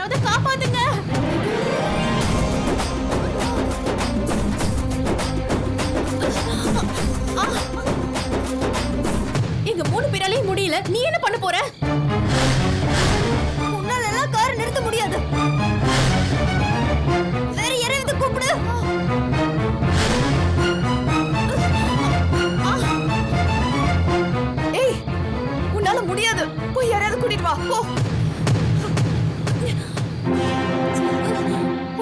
யாராவது காப்பாத்துங்க. எங்க 3 பேராலையும் முடியல. நீ என்ன பண்ண போற? உன்னால எல்லாம் காரை நிறுத்த முடியாது. வேற யாரையாவது கூப்பிடு. ஏய், உன்னால முடியாது. போய் யாரையாவது கூட்டிட்டு வா. போ.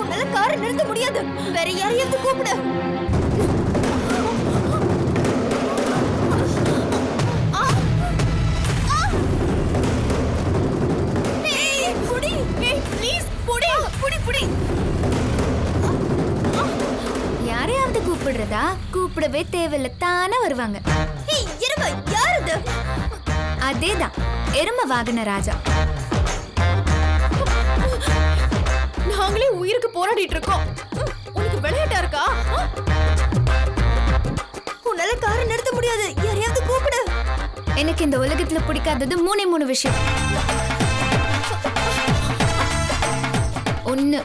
உன்னால காரை நிறுத்த முடியாது. வேற யாரையாவது கூப்பிடு. யாரையாவது கூப்பிடுறதா? கூப்பிடவே தேவையில்ல, தானே வருவாங்க. அதேதான், எரும வாகன ராஜா. நாங்களே உயிருக்கு போராடிட்டு இருக்கோம். உனக்கு விளையாட்டா இருக்கா? உன்னால காரை நிறுத்த முடியாது. யாரையாவது கூப்பிடு. எனக்கு இந்த உலகத்துல பிடிக்காதது 3 விஷயம். 1,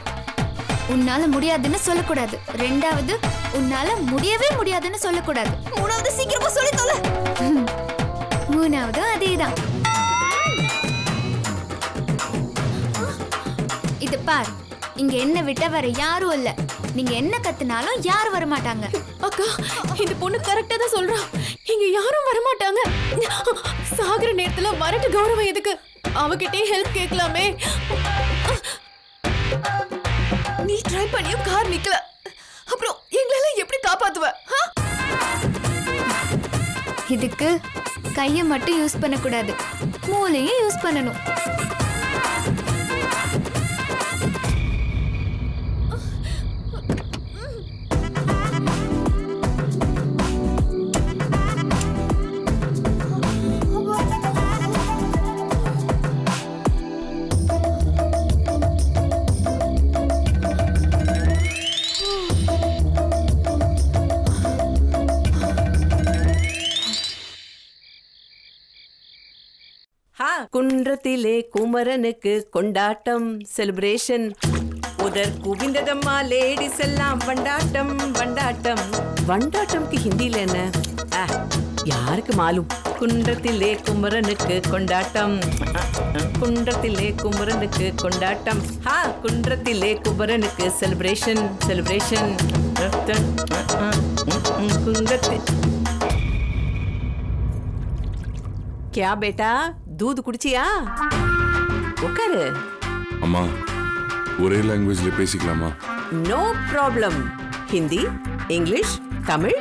உன்னால முடியாதுன்னு சொல்லக்கூடாது. 2வது, உன்னால முடியவே முடியாதுன்னு சொல்லக்கூடாது. 3வது, சீக்கிரமா சொல்லி தொலை. 3வது அதேதான். இது பார், இங்க என்ன விட்ட வேற யாரும் இல்ல. நீங்க என்ன கத்துனாலும் யாரும் வர மாட்டாங்க. அக்கா, இந்த பொண்ணு கரெக்டா தான் சொல்றா. இங்க யாரும் வர மாட்டாங்க. சாகர நேரத்துல வரட்டு கௌரவம் எதுக்கு? அவகிட்டே ஹெல்ப் கேட்கலாமே. நீ ட்ரை பண்ணியும் கார் நிக்கல. அப்புறம் எங்களால எப்படி காப்பாத்துவ? இதுக்கு கையை மட்டும் யூஸ் பண்ணக்கூடாது, மூளையும் யூஸ் பண்ணணும். குன்றத்திலே குமரனுக்கு கொண்டாட்டம் செலிப்ரேஷன். உதர் குவிந்ததம்மா லேடிஸ் எல்லாம் வண்டாட்டம் வண்டாட்டம். வண்டாட்டம்க்கு ஹிந்தில என்ன? யாருக்கு மாலும்? குன்றத்திலே குமரனுக்கு கொண்டாட்டம். குன்றத்திலே குமரனுக்கு கொண்டாட்டம். குன்றத்திலே குமரனுக்கு செலிப்ரேஷன் செலிப்ரேஷன். குன்றத்தில் क्या बेटा दूध குடிச்சியா? உட்காரு. அம்மா, ஒரே லாங்குவேஜ்ல பேசிக்கலாமா? No problem. Hindi, English, Tamil,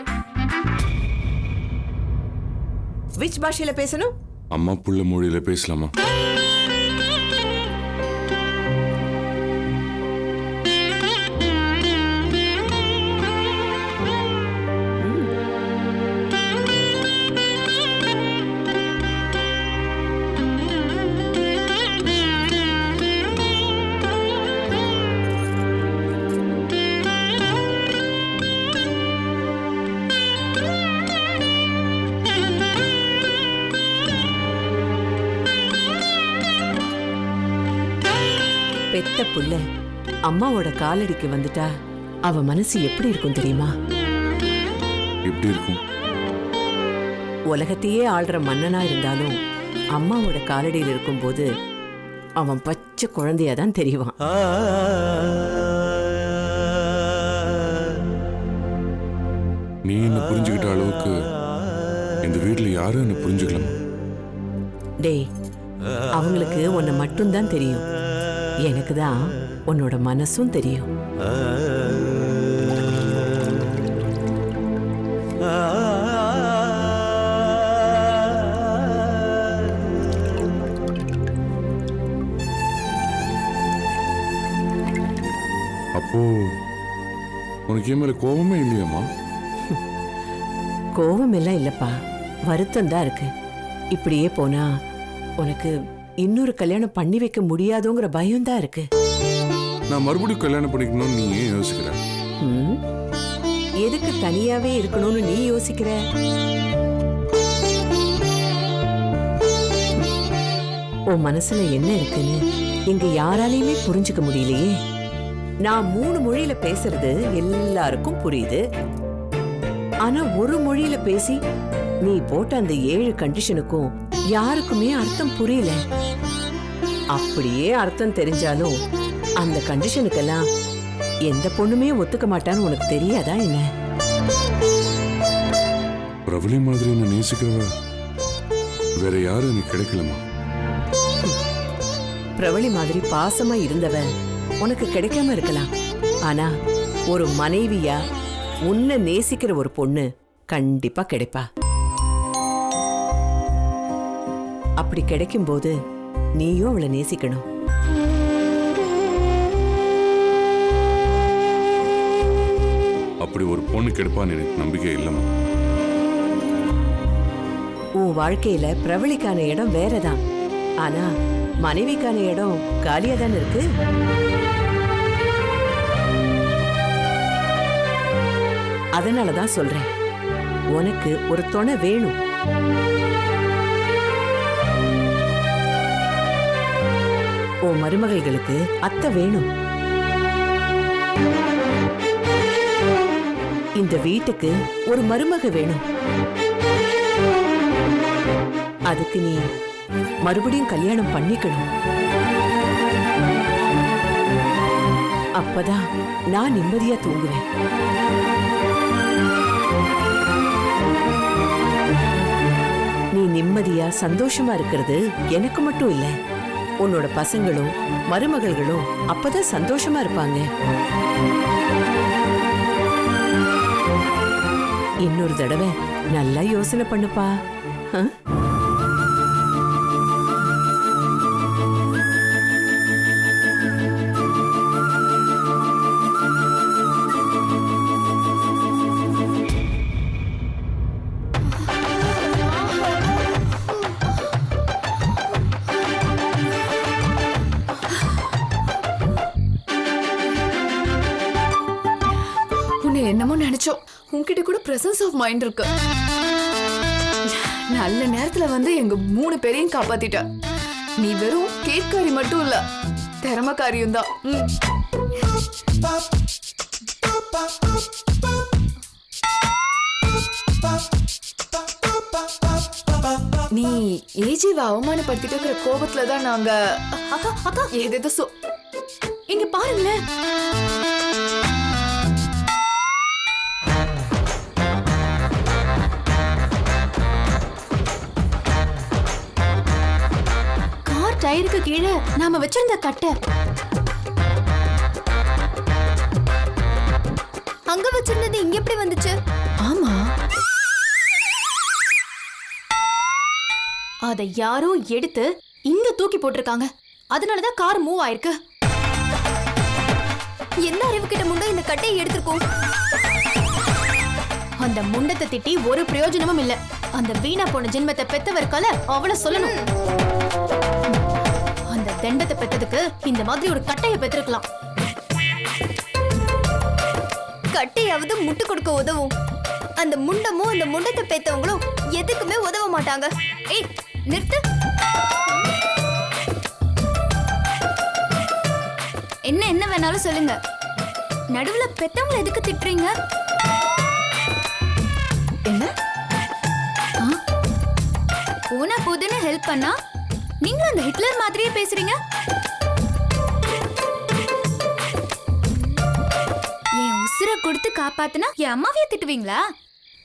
which பாஷையில பேசணும்? அம்மா புள்ள மொழியில பேசலாமா? பெத்த புள்ள அம்மாவோட காலடிக்கு வந்துட்டா அவ மனசு எப்படி இருக்கும் தெரியுமா? எப்படி இருக்கும்? உலகத்தையே ஆள்ற மன்னனா இருந்தாலும் அம்மாவோட காலடியில் இருக்கும்போது அவன் பச்சை குழந்தையாதான் தெரியுவான். நீ என்ன புரிஞ்சுக்கிட்ட அளவுக்கு இந்த வீட்டுல யாரும் என்ன புரிஞ்சுக்கலாம். டேய், அவங்களுக்கு உன்னை மட்டும்தான் தெரியும். எனக்கு தான் உன்னோட மனசும் தெரியும். அப்போ உனக்கு என் மேல கோபமே இல்லையாம்மா? கோபம் எல்லாம் இல்லப்பா, வருத்தம் தான் இருக்கு. இப்படியே போனா உனக்கு இன்னொரு கல்யாணம் பண்ணி வைக்க முடியாதோங்கிற பயம் தான் இருக்கு. நான் மறுபடியும் கல்யாணம் பண்ணிக்கணும்னு நீ ஏன் யோசிக்கிற? எதுக்கு தனியாவே இருக்கணும்னு நீ யோசிக்கிற? உன் மனசுல என்ன இருக்குன்னு இங்க யாராலையுமே புரிஞ்சுக்க முடியலையே. நான் 3 மொழியில பேசுறது எல்லாருக்கும் புரியுது. ஆனா ஒரு மொழியில பேசி நீ போட்ட அந்த 7 கண்டிஷனுக்கும் யாருக்குமே அர்த்தம் புரியல. அப்படியே அர்த்தம் தெரிஞ்சாலும் அந்த கண்டிஷனுக்கெல்லாம் எந்த பொண்ணுமே ஒத்துக்க மாட்டான்னு உனக்கு தெரியாதா என்ன? பிரபலி மாதிரி என்ன நேசிக்கிறவ வேற யாரும் எனக்கு கிடைக்கலமா. பிரபலி மாதிரி பாசமா இருந்தவ உனக்கு கிடைக்காம இருக்கலாம். ஆனா ஒரு மனைவியா உன்னை நேசிக்கிற ஒரு பொண்ணு கண்டிப்பா கிடைப்பா. அப்படி கிடைக்கும் போது நீயும் அவளை நேசிக்கணும். அப்படி ஒரு பொண்ணு கிடைப்பான்னு எனக்கு நம்பிக்கை இல்லைம்மா. உன் வாழ்க்கையில பிரபலிக்கான இடம் வேறதான். ஆனா மனைவிக்கான இடம் காலியா தானே இருக்கு. அதனாலதான் சொல்றேன், உனக்கு ஒரு துணை வேணும். உன் மருமகளுக்கு அத்தை வேணும். இந்த வீட்டுக்கு ஒரு மருமக வேணும். அதுக்கு நீ மறுபடியும் கல்யாணம் பண்ணிக்கணும். அப்பதான் நான் நிம்மதியா தூங்குவேன். நீ நிம்மதியா சந்தோஷமா இருக்கிறது எனக்கு மட்டும் இல்ல, உன்னோட பசங்களும் மருமகள்களும் அப்பதான் சந்தோஷமா இருப்பாங்க. இன்னொரு தடவை நல்லா யோசனை பண்ணுப்பா. என்னமோ நினைச்சோம், உன்கிட்ட கூட பிரசன்ஸ் ஆஃப் மைண்ட் இருக்கு. நல்ல நேரத்துல வந்து எங்க 3 பேரையும் காப்பாத்திட்ட. நீ வெறும் கேட்காரி மட்டும் இல்ல, திறமைக்காரியும் தான். நீ ஏஜிவ அவமானப்படுத்திட்டு கோபத்துல தான் நாங்க அக்கா அக்கா ஏதேதோ இங்க பாருங்களேன். டயருக்கு கீழே நாம வச்சிருந்த கட்டை அங்க வச்சிருந்தது இங்க எப்படி வந்துச்சு? ஆமா, அத யாரோ எடுத்து இங்க தூக்கி போட்டிருக்காங்க. அதனாலதான் கார் மூவ் ஆயிருக்கு. எந்த அறிவு கிட்ட முண்டை இந்த கட்டையை எடுத்திருக்கோம்? அந்த முண்டத்தை திட்டி ஒரு பிரயோஜனமும் இல்ல. அந்த வீணா போன ஜென்மத்தை பெத்தவர்கால அவளை சொல்லணும். அந்த தண்டத்தை பெத்ததுக்கு இந்த மாதிரி ஒரு கட்டையை பெற்றிருக்கலாம். கட்டையாவது முட்டு கொடுக்க உதவும். அந்த முண்டமும் அந்த முண்டத்தை பெத்தவங்களும் எதுக்குமே உதவ மாட்டாங்க. ஏய் நிறுத்து. என்ன வேணாலும் சொல்லுங்க, நடுவுல பெத்தவங்களை எதுக்கு திட்டுறீங்க? என்ன போனா போதுன்னு ஹெல்ப் பண்ணா நீங்க அந்த ஹிட்லர் மாதிரியே பேசுறீங்க. என் உசுரை கொடுத்து காப்பாத்துனா என் அம்மாவையே திட்டுவீங்களா?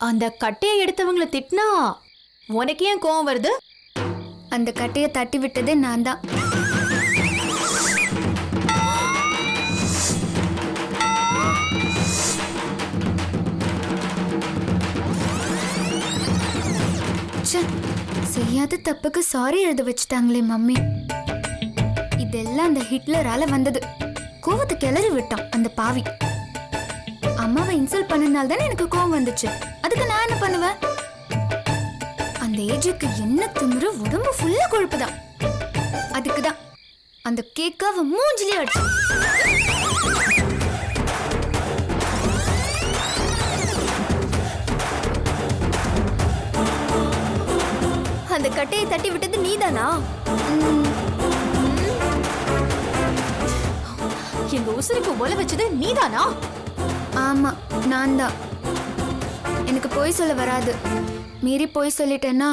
அந்த கட்டையை எடுத்தவங்களை திட்டினா உனக்கு ஏன் கோவம் வருது? அந்த கட்டையை தட்டி விட்டதே நான் தான். செய்யாத தப்புக்கு சாரி எழுத வச்சுட்டாங்களே மம்மி. இதெல்லாம் அந்த ஹிட்லரால வந்தது. கோவத்தை கிளறி விட்டான் அந்த பாவி. அம்மாவை இன்சல்ட் பண்ணனால தானே எனக்கு கோவம் வந்துச்சு. அதுக்கு நான் என்ன பண்ணுவேன்? அந்த ஏஜுக்கு என்ன திமிரு, உடம்பு ஃபுல்லா கொழுப்புதான். அதுக்குதான் அந்த கேக்காவ மூஞ்சிலே அடிச்சு. அந்த கட்டையை தட்டி விட்டது நீதானா? எங்க உசுருக்கு ஒல வச்சது நீதானா? ஆமா, நான் தான். எனக்கு பொய் சொல்ல வராது. மீறி பொய் சொல்லிட்டேன்னா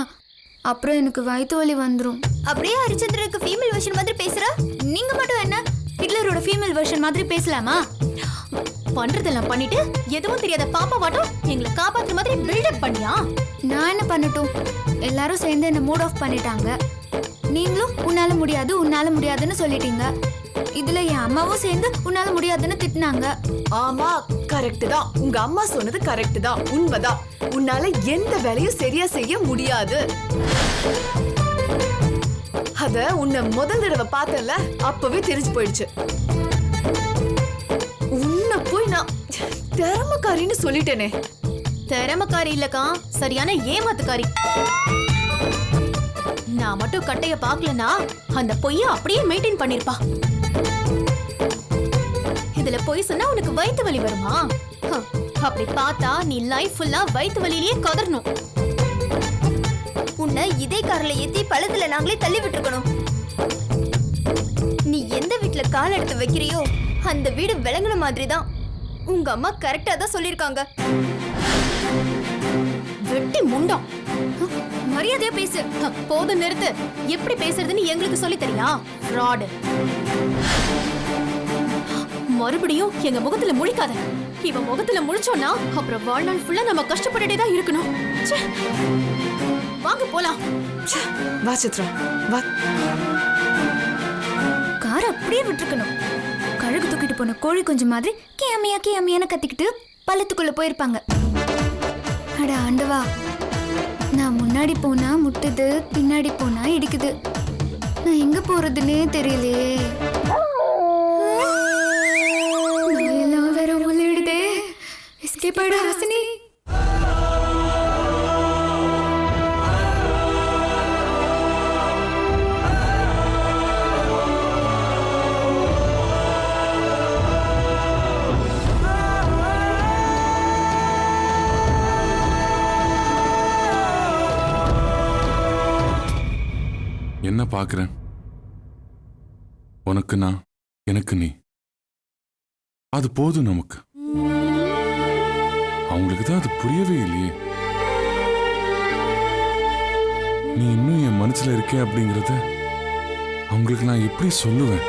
அப்புறம் எனக்கு வயிற்று வலி வந்துடும். அப்படியே ஹரிச்சந்திரனுக்கு ஃபீமேல் வெர்ஷன் மாதிரி பேசுற. நீங்க மட்டும் என்ன ஹிட்லரோட ஃபீமேல் வெர்ஷன் மாதிரி பேசலாமா? பண்றதெல்லாம் பண்ணிட்டு எதுவும் தெரியாத பாப்பா வாட்டம் எங்களை காப்பாத்துற மாதிரி பில்டப் பண்ணியா? நான் என்ன பண்ணட்டும்? எல்லாரும் சேர்ந்து என்ன மூட் ஆஃப் பண்ணிட்டாங்க. நீங்களும் உன்னால முடியாது உன்னால முடியாதுன்னு சொல்லிட்டீங்க. இதுல என் அம்மாவும் சேர்ந்து உன்னால முடியாதுன்னு திட்டினாங்க. ஆமா, கரெக்ட் தான். உங்க அம்மா சொன்னது கரெக்ட் தான், உண்மைதான். உன்னால எந்த வேலையும் சரியா செய்ய முடியாது. அத உன்னை முதல் தடவை பார்த்தல அப்பவே தெரிஞ்சு போயிடுச்சு. உன்னை போய் நான் திறமக்காரின்னு சொல்லிட்டேனே. திறமக்காரி இல்லக்கா, சரியான ஏமாத்துக்காரி. நான் மட்டும் கட்டைய பாக்கலனா அந்த பொய்ய அப்படியே மெயின்டைன் பண்ணிருப்பா. இதுல பொய் சொன்னா உனக்கு வயித்து வலி வருமா? அப்படி பார்த்தா நீ லைஃப் ஃபுல்லா வயித்து வலியிலேயே கதறணும். உன்னை இதே கார்ல ஏத்தி பழத்துல நாங்களே தள்ளி விட்டுருக்கணும். நீ எந்த வீட்டுல கால் எடுத்து வைக்கிறியோ அந்த வீடு விளங்குன மாதிரி தான். உங்க அம்மா கரெக்டா தான் சொல்லிருக்காங்க. வெட்டி முண்டம். மரியாதையா பேசு. போதும் நிறுத்து. எப்படி பேசுறதுன்னு எங்களுக்கு சொல்லி தரியா? ஃப்ராடு. மறுபடியும் எங்க முகத்துல முழிக்காத. இவ முகத்துல முழிச்சோன்னா அப்புறம் வாழ்நாள் ஃபுல்லா நம்ம கஷ்டப்பட்டுட்டே தான் இருக்கணும். வாங்க போலாம். வா சித்ரா, வா. கார் அப்படியே விட்டுருக்கணும். கழுகு தூக்கிட்டு போன கோழி குஞ்சு மாதிரி கேமியா கேமியான்னு கத்திக்கிட்டு பள்ளத்துக்குள்ள போயிருப்பாங்க. அட ஆண்டவா, நான் முன்னாடி போனா முட்டுது, பின்னாடி போனா இடிக்குது. நான் எங்க போறதுன்னே தெரியலையே. எல்லாம் வேற உள்ளிடுதே. எஸ்கேப் ஆயிடு ஹாசினி. என்ன பாக்குறேன்? உனக்கு நான், எனக்கு நீ. அது போதும் நமக்கு. அவங்களுக்கு தான் அது புரியவே இல்லையே. நீ இன்னும் என் மனசுல இருக்கே அப்படிங்கறத அவங்களுக்கு நான் எப்படி சொல்லுவேன்?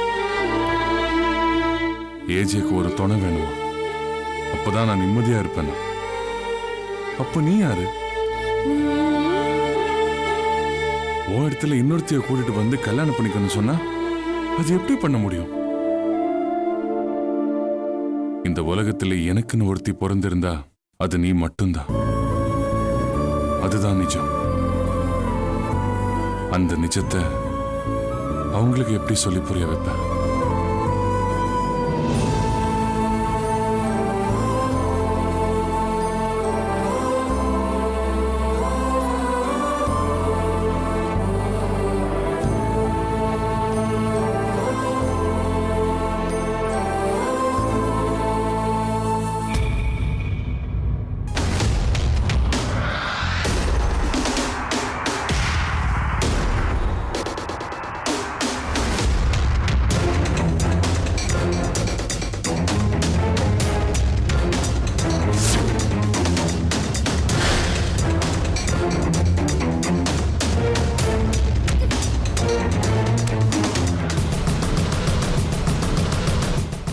ஏஜேக்கு ஒரு துணை வேணுமா? அப்பதான் நான் நிம்மதியா இருப்பேன். அப்ப நீ யாரு? உன் இடத்துல இன்னொருத்தைய கூட்டிட்டு வந்து கல்யாணம் பண்ணிக்கணும்னு சொன்னா அது எப்படி பண்ண முடியும்? இந்த உலகத்துல எனக்குன்னு ஒருத்தி பிறந்திருந்தா அது நீ மட்டும்தான். அதுதான் நிஜம். அந்த நிஜத்தை அவங்களுக்கு எப்படி சொல்லி புரிய வைப்பேன்?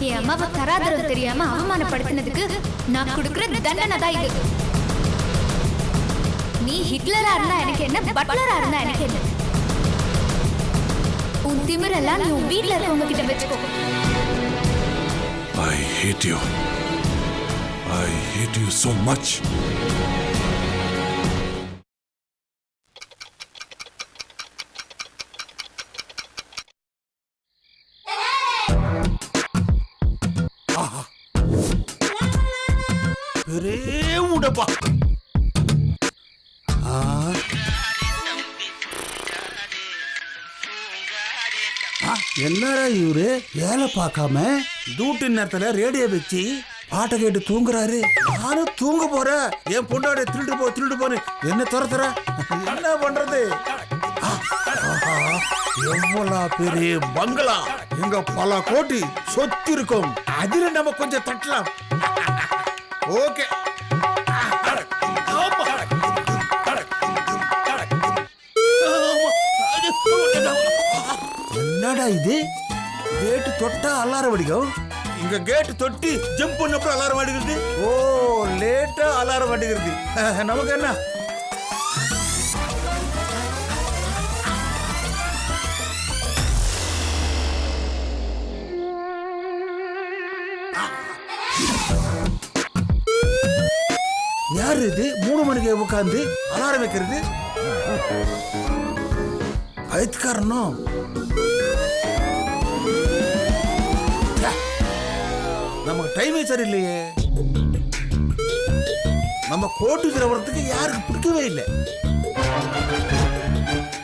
என் அம்மாவை தராதரவு தெரியாம அவமானப்படுத்தினதுக்கு நான் கொடுக்கிற தண்டனை தான் இது. நீ ஹிட்லரா இருந்தா எனக்கு என்ன, பட்லரா இருந்தா எனக்கு என்ன? உன் திமிரெல்லாம் நீ உன் வீட்டுல இருக்கவங்க கிட்ட வச்சுக்கோ. I hate you. I hate you so much. உடப்பா என்னடா இவரு வேலை பார்க்காம டியூட்டி நேரத்துல ரேடியோ வச்சு பாட்டை கேட்டு தூங்குறாரு. நானும் தூங்க போறேன். என் பொண்டாட திருட்டு போன்னு என்ன துரத்துற? என்ன பண்றது? எவ்வளவு பெரிய பங்களா, எங்க பல கோடி சொத்து இருக்கும். அதுல நம்ம கொஞ்சம் தட்டலாம். ஓகே. என்னடா இது? கேட்டு தொட்டா அலாரம் அடிக்கும். இங்க கேட்டு தொட்டி ஜம்ப் பண்ணப்ப அலாரம் அடிக்கிறது. ஓ, லேட்டா அலாரம் அடிக்கிறது. நமக்கு என்ன? யாரு இது 3 மணிக்கு உட்காந்து அலாரம் வைக்கிறது? பைத்தியக்காரனும். நமக்கு டைமே சரியில்லையே. நம்ம கோட்டு திரவறதுக்கு யாருக்கு பிடிக்கவே இல்லை.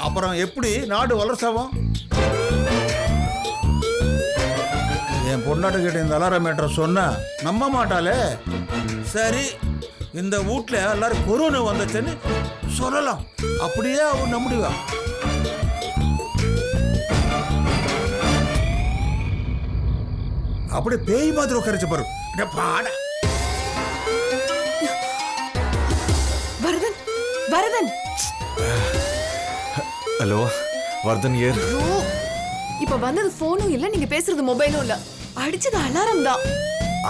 அப்புறம் எப்படி நாடு வளர்ச்சாவும்? என் பொண்டாட்டு கிட்ட இந்த அலாரம் மேட்டர் சொன்னா நம்ப மாட்டாளே. சரி, இந்த வீட்டுல எல்லாரும் கொரோனா வந்துச்சுன்னு சொல்லலாம். அப்படியே அவன் நம்பிடுவா. அப்படியே பேய் மாதிரி உட்காரிச்சு பாரு. பாட வரதன், வரதன். ஹலோ வர்தன் ஏர். இப்ப வந்தது போனும் இல்ல, நீங்க பேசுறது மொபைலும் இல்ல. அடிச்சது அலாரம் தான்.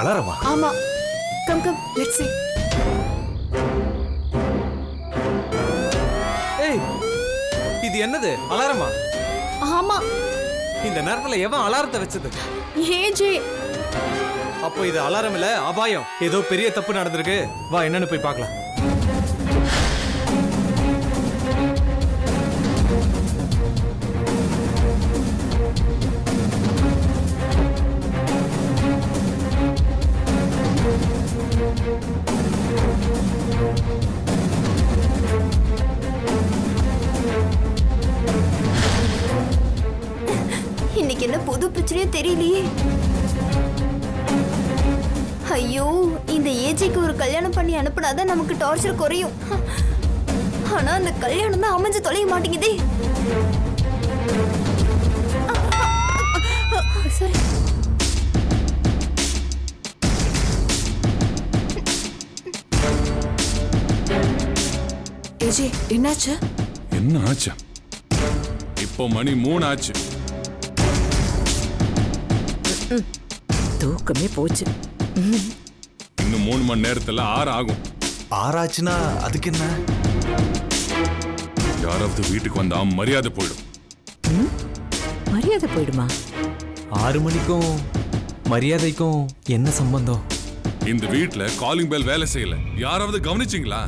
அலாரமா? ஆமா. Come come, let's see. ஏய், இது என்னது? அலாரமா? ஆமா. இந்த நேரத்துல எவன் அலாரத்தை வச்சது? ஏஜே. அப்போ இது அலாரம் இல்ல, அபாயம். ஏதோ பெரிய தப்பு நடந்திருக்கு. வா, என்னன்னு போய் பார்க்கலாம். இன்னைக்கு என்ன புது பிரச்சனையே தெரியலையே. ஐயோ, இந்த ஏஜிக்கு ஒரு கல்யாணம் பண்ணி அனுப்புனாதான் நமக்கு டார்ச்சர் குறையும். ஆனா அந்த கல்யாணம் தான் அமைஞ்சு தொலைய மாட்டேங்குதே. சரி. ஏஜே, என்னாச்சு? என்ன ஆச்சு? இப்போ மணி 3 ஆச்சு. தூக்கமே போச்சு. இன்னும் 3 மணி நேரத்துல 6 ஆகும். 6 ஆச்சுன்னா அதுக்கு என்ன? யாராவது வீட்டுக்கு வந்தா மரியாதை போயிடும். மரியாதை போயிடுமா? 6 மணிக்கும் மரியாதைக்கும் என்ன சம்பந்தம்? இந்த வீட்ல காலிங் பெல் வேலை செய்யல. யாராவது கவனிச்சிங்களா?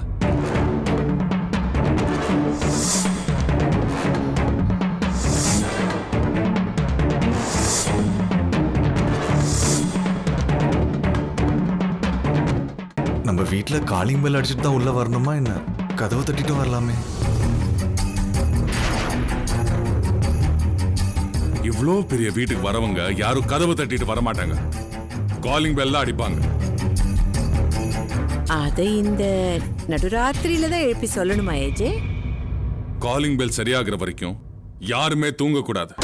நம்ம வீட்ல காலிங் பெல் அடிச்சுட்டு தான் உள்ள வரணுமா என்ன? கதவை தட்டிட்டு வரலாமே. இவ்ளோ பெரிய வீட்டுக்கு வரவங்க யாரும் கதவை தட்டிட்டு வர மாட்டாங்க. காலிங் பெல் தான் அடிப்பாங்க. அதை இந்த நடுராத்திரியில தான் எழுப்பி சொல்லணுமா ஏஜே? காலிங் பெல் சரியாகிற வரைக்கும் யாருமே தூங்க கூடாது.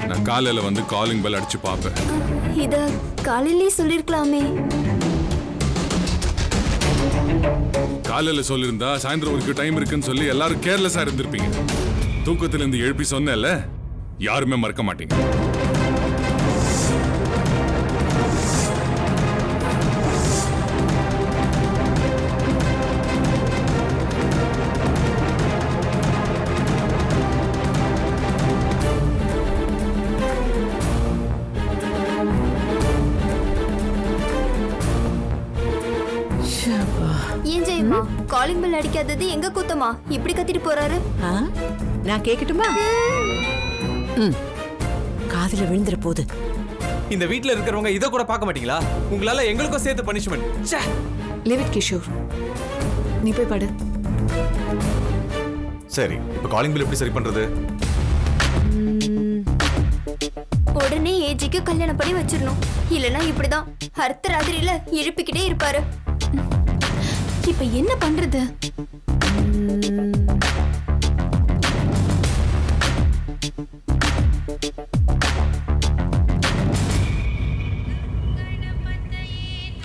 நான் காலையில வந்து காலிங் பெல் அடிச்சு பார்ப்பேன். இத காலையிலே சொல்லிருக்கலாமே. காலையில சொல்லிருந்தா சாயந்தரம் வரைக்கும் டைம் இருக்குன்னு சொல்லி எல்லாரும் கேர்லெஸ்ஸா இருந்திருப்பீங்க. தூக்கத்துல இருந்து எழுப்பி சொன்னேன்ல, யாருமே மறக்க மாட்டீங்க. ஏன் ஜெயம்மா, காலிங் பெல் அடிக்காதது எங்க கூத்தமா? இப்படி கத்திட்டு போறாரு. நான் கேட்கட்டுமா? காதுல விழுந்துற போது. இந்த வீட்ல இருக்கிறவங்க இத கூட பார்க்க மாட்டீங்களா? உங்களால எங்களுக்கும் சேர்த்து பனிஷ்மெண்ட். Leave it Kishore. நீ போய் படு. சரி, இப்போ காலிங் பெல் எப்படி சரி பண்றது? உடனே ஏஜிக்கு கல்யாணம் பண்ணி வச்சிடணும். இல்லனா இப்படிதான் அர்த்த ராத்திரியில எழுப்பிக்கிட்டே இருப்பாரு. இப்ப என்ன பண்றது?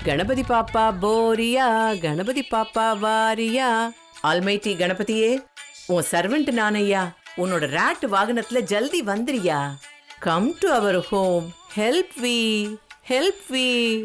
கணபதி பாப்பா போரியா, கணபதி பாப்பா வாரியா. ஆல்மைட்டி கணபதியே, உன் சர்வெண்ட் நானையா. உன்னோட ராட் வாகனத்துல ஜல்தி வந்துறியா. Come to our home. Help we, help we.